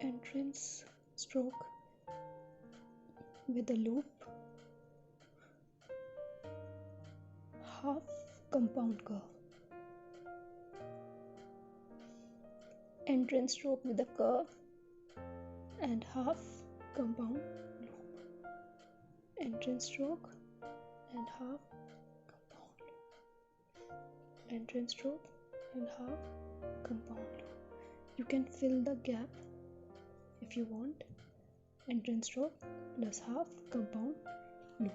entrance stroke with a loop, half compound curve, entrance stroke with a curve and half compound loop, entrance stroke and half compound loop, entrance stroke and half compound loop. You can fill the gap if you want, entrance stroke plus half compound loop.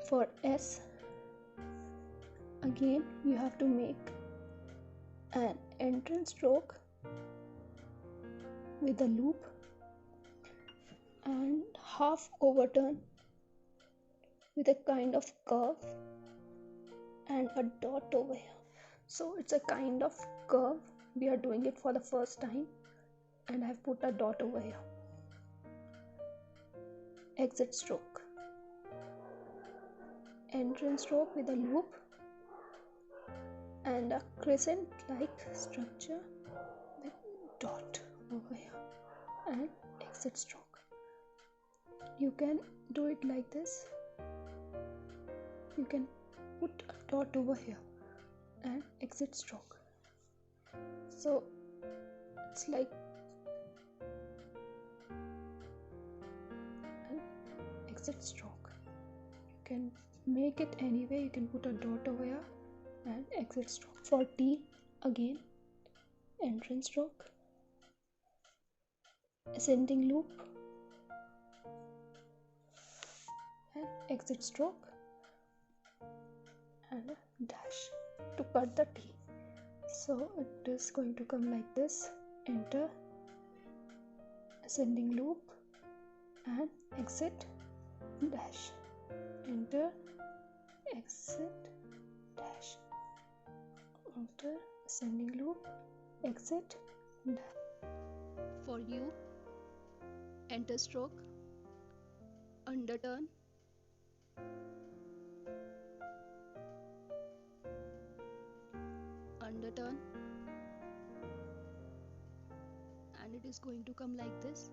For S, again you have to make an entrance stroke with a loop and half overturn with a kind of curve and a dot over here. So it's a kind of curve. We are doing it for the first time and I have put a dot over here. Exit stroke, entrance stroke with a loop and a crescent like structure with dot over here and exit stroke. You can do it like this. You can put a dot over here and exit stroke. So it's like an exit stroke. You can make it anyway. You can put a dot over here and exit stroke. For T, again entrance stroke, ascending loop and exit stroke and a dash to cut the T. So it is going to come like this: enter, ascending loop and exit dash, enter, exit dash, enter, ascending loop, exit dash. For U, enter stroke, underturn, underturn, and it is going to come like this: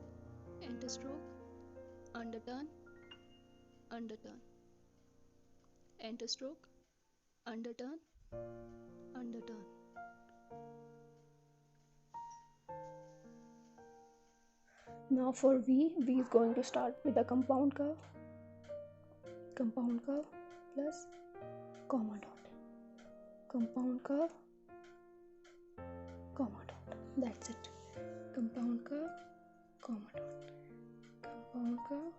enter stroke, underturn, underturn, enter stroke, underturn, underturn. Now for V is going to start with a compound curve plus comma dot, compound curve, comma dot. That's it. Compound curve, comma dot, compound curve,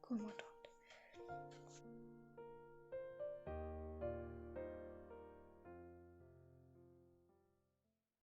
comma dot.